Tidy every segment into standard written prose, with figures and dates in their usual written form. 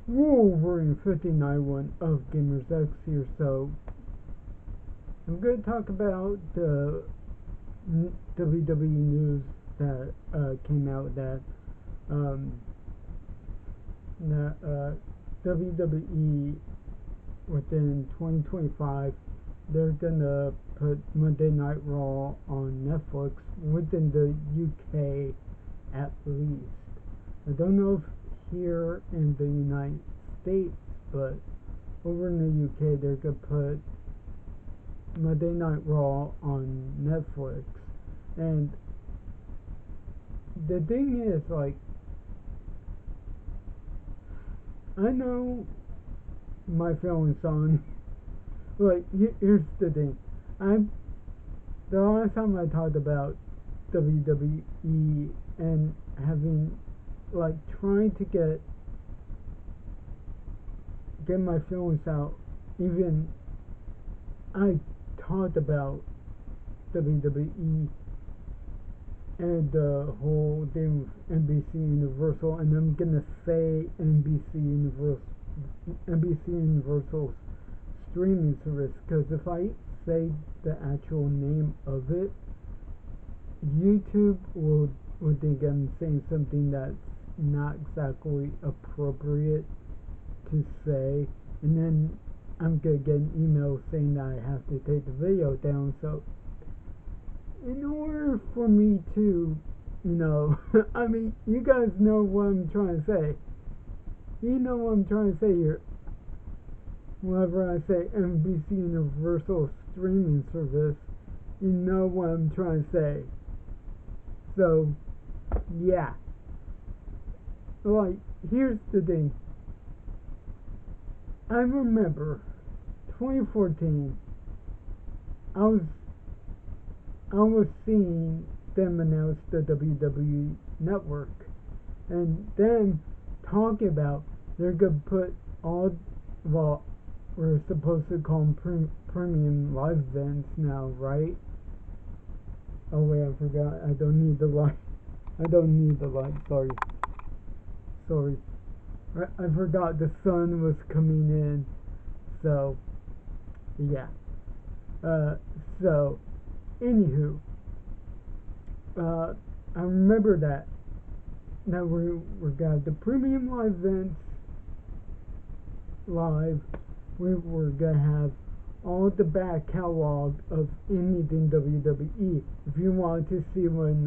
Wolverine 59 of Gamers X here. So I'm going to talk about the WWE news that came out um, that WWE within 2025 they're gonna put Monday Night Raw on Netflix within the UK at least. I don't know if here in the United States, but over in the UK they're gonna put Monday Night Raw on Netflix. And the thing is, like, I know my feelings on, like, here's the thing. The last time I talked about WWE and having, like, trying to get my feelings out, even I talked about WWE and the whole thing with NBC Universal, and I'm gonna say NBC Universal's streaming service, because if I say the actual name of it, YouTube will think I'm saying something that's not exactly appropriate to say, and then I'm gonna get an email saying that I have to take the video down. So in order for me to, I mean, you guys know what I'm trying to say. You know what I'm trying to say here. Whenever I say NBC Universal streaming service, you know what I'm trying to say. So, yeah. Like, here's the thing. I remember 2014, I was seeing them announce the WWE Network, and them talking about they're gonna put all, well, we're supposed to call them premium live events now, right? Oh wait, I forgot. I don't need the light. I don't need the light. Sorry. I forgot the sun was coming in. So, yeah. So, anywho, I remember that. Now we're got the premium live events live. We're gonna have all the back catalog of anything WWE. If you want to see when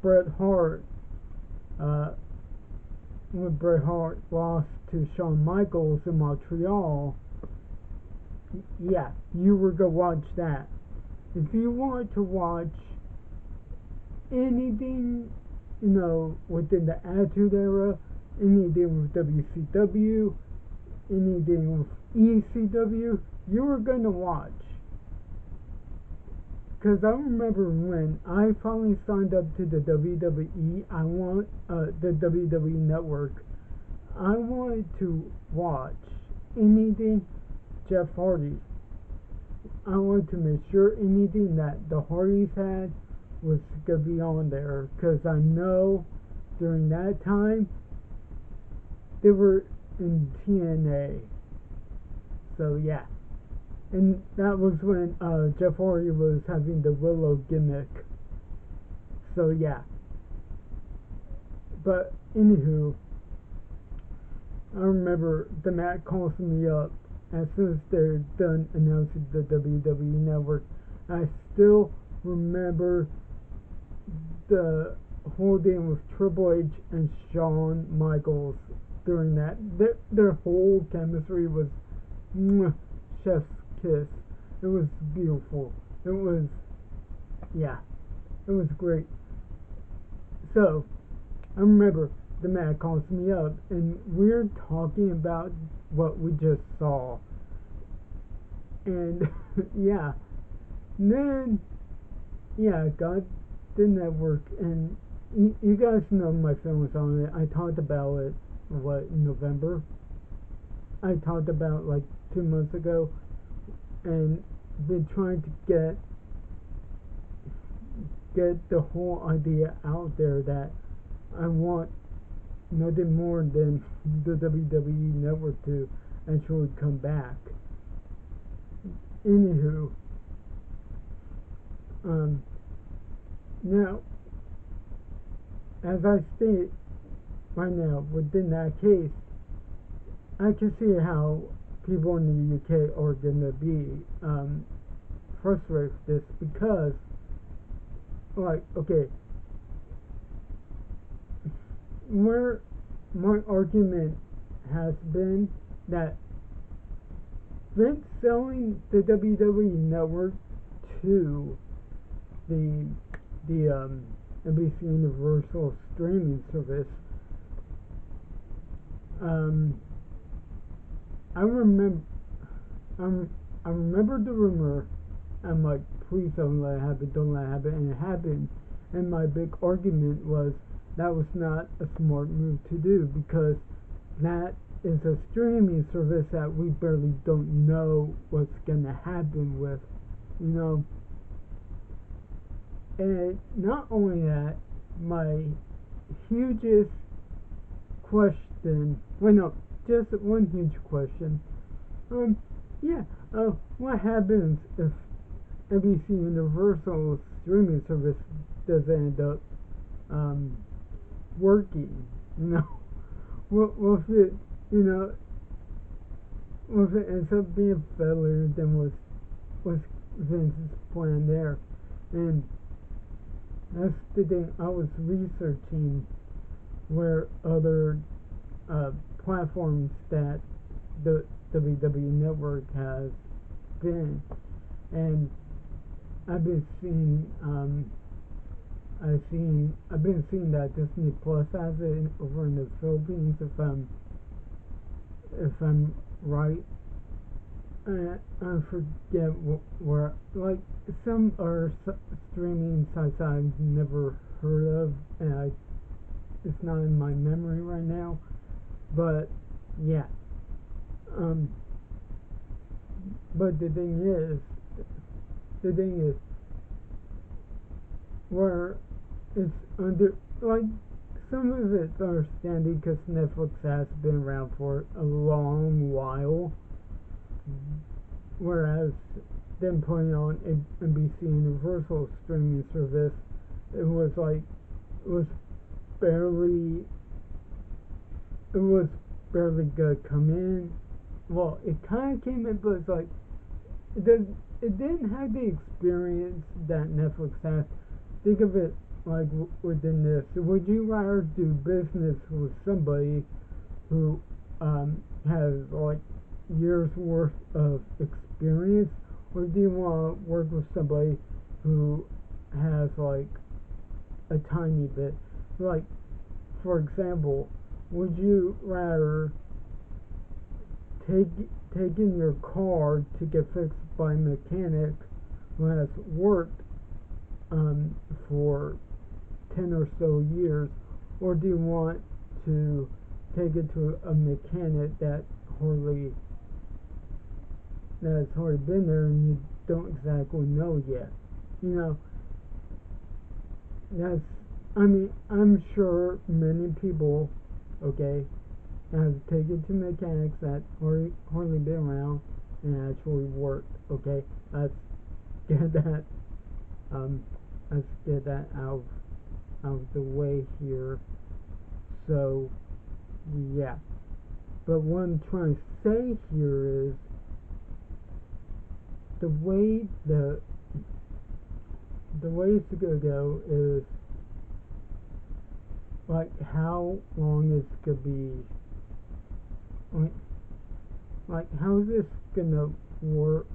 Bret Hart when Bret Hart lost to Shawn Michaels in Montreal, yeah, you were gonna watch that. If you want to watch anything, within the Attitude Era, anything with WCW, anything with ECW, you were gonna watch. Because I remember when I finally signed up to the WWE, the WWE Network, I wanted to watch anything Jeff Hardy. I wanted to make sure anything that the Hardys had was going to be on there, because I know during that time they were in TNA. So yeah. And that was when Jeff Hardy was having the Willow gimmick. So yeah. But anywho, I remember the Mack calls me up as soon as they're done announcing the WWE Network. I still remember the whole thing with Triple H and Shawn Michaels during that. Their whole chemistry was chef's kiss. It was beautiful. It was great. So I remember the man calls me up and we're talking about what we just saw. And yeah. And then got the network, and you guys know my feelings on it. I talked about it in November. I talked about like 2 months ago, and been trying to get the whole idea out there that I want nothing more than the WWE network to actually come back. Anywho, now, as I state right now, within that case, I can see how people in the UK are going to be frustrated with this because, like, okay, where my argument has been that Vince selling the WWE network to the NBC Universal streaming service. I remember, I remember the rumor. I'm like, please don't let it happen, don't let it happen, and it happened. And my big argument was that was not a smart move to do because that is a streaming service that we barely don't know what's gonna happen with, you know. And not only that, my hugest question, well, no, just one huge question. Yeah, what happens if NBC Universal's streaming service doesn't end up working? You know, what if it, you know, what if it ends up being a failure? Then was Vince's plan there? And that's the thing. I was researching where other platforms that the WWE Network has been, and I've been seeing I've been seeing that Disney Plus has it over in the Philippines, if I'm right. I forget where, like, some are streaming sites I've never heard of, and it's not in my memory right now. But yeah, but the thing is, where it's under, like, some of it's understanding because Netflix has been around for a long while, whereas them putting on NBC Universal streaming service, it was like, it was barely it was barely gonna come in. Well, it kind of came in, but it's like it didn't have the experience that Netflix has. Think of it like within this. Would you rather do business with somebody who has like years worth of experience, or do you want to work with somebody who has like a tiny bit? Like, for example, would you rather take in your car to get fixed by a mechanic who has worked for 10 or so years, or do you want to take it to a mechanic that has already been there and you don't exactly know yet? You know, that's, I mean, I'm sure many people, okay, have taken to mechanics that hardly been around and actually worked. Okay, let's get that let's get that out of the way here. So yeah, but what I'm trying to say here is the way it's gonna go is, like, how long is gonna be, like how is this gonna work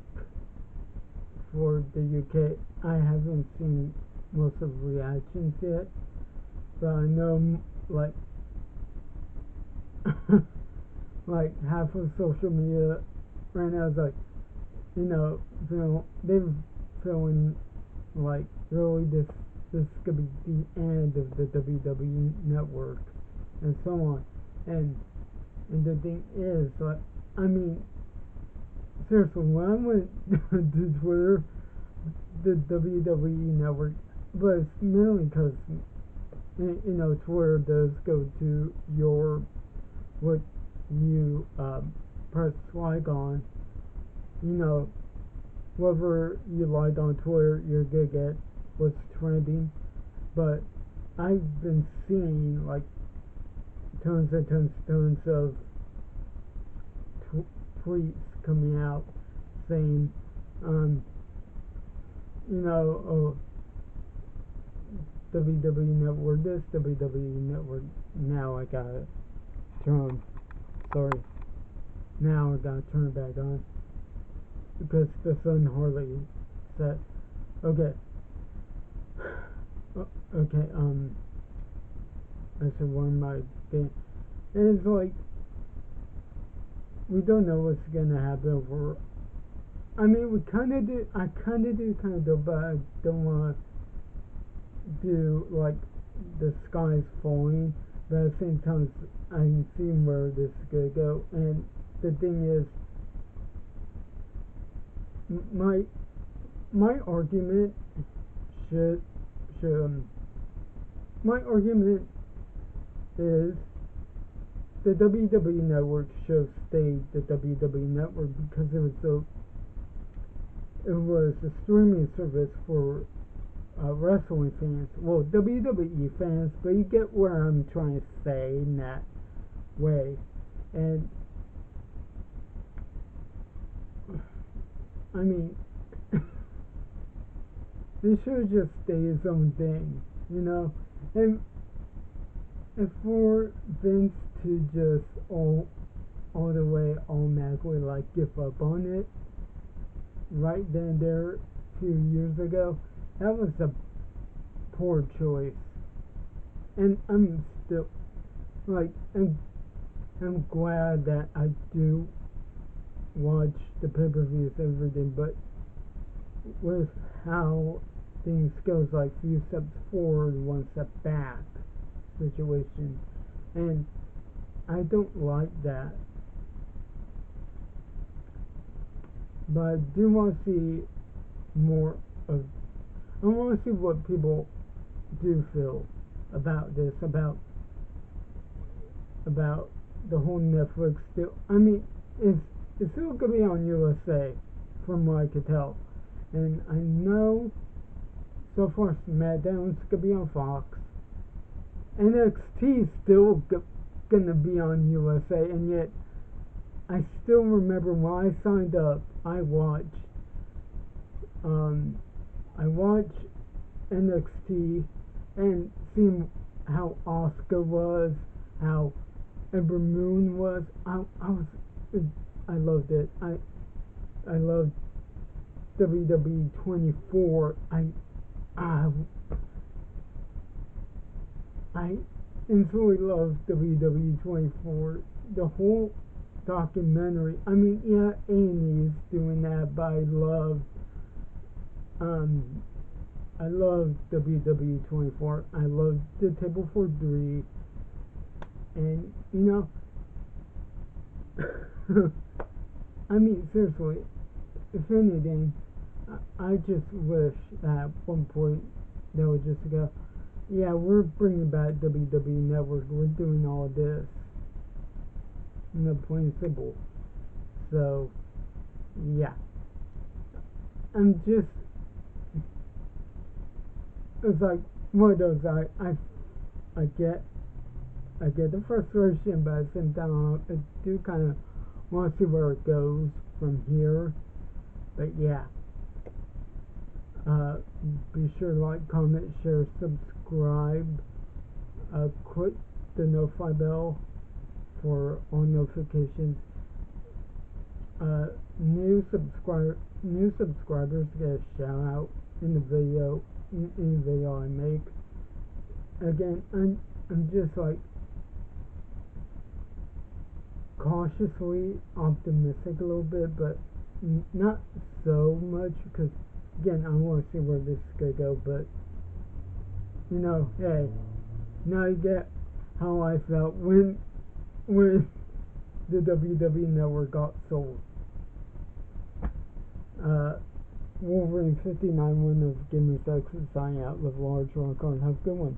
for the UK? I haven't seen most of the reactions yet, but I know, like, like half of social media right now is like, you know, they're feeling like, really, this is gonna be the end of the WWE network and so on. And the thing is, like, I mean, seriously, when I went to Twitter, the WWE network, but it's mainly because, Twitter does go to your what you press like on. You know, whatever you like on Twitter, you're gonna get what's trending. But I've been seeing like tons and tons of tweets coming out saying, oh, WWE Network this, WWE Network now. I gotta turn. Sorry. Now I gotta turn it back on because the sun hardly set. Okay. Okay. I said one of my game. And it's like we don't know what's gonna happen over. I mean, we kind of do. I kind of do, but I don't want to do like the sky's falling. But at the same time, I can see where this is gonna go. And the thing is, my argument should my argument is the WWE Network should stay the WWE Network because it was a streaming service for wrestling fans. Well, WWE fans, but you get where I'm trying to say in that way. And I mean, it should just stay its own thing, And for Vince to just all the way automatically like give up on it right then and there 2 years ago, that was a poor choice. And I'm still like I'm glad that I do watch the pay-per-views and everything, but with how things goes, like few steps forward, one step back situation, and I don't like that. But I do want to see more of. I want to see what people do feel about this, about the whole Netflix still. I mean, it's still gonna be on USA, from what I could tell, and I know so far SmackDown's gonna be on Fox. NXT still gonna be on USA, and yet I still remember when I signed up, I watched NXT and seeing how Asuka was, how Ember Moon was. I loved it. I loved WWE 24. I instantly love WWE 24. The whole documentary. I mean, yeah, A&E's doing that, but I love WWE 24. I love the Table for Three, and I mean, seriously, if anything, I just wish that at one point they would just go, yeah, we're bringing back WWE Network. We're doing all this. Plain and simple. So, yeah. I'm just. It's like one of those. I get the frustration, but at the same time, I do kind of want to see where it goes from here. But yeah. Be sure to like, comment, share, subscribe. Click the notify bell for all notifications. New subscribers get a shout out in the video, in any video I make. Again, I'm just like cautiously optimistic a little bit, but not so much, because again, I want to see where this is gonna go. But hey, now you get how I felt when the WWE Network got sold. Wolverine 59 1 of Gamers X signing out. Live large, run card. Have a good one.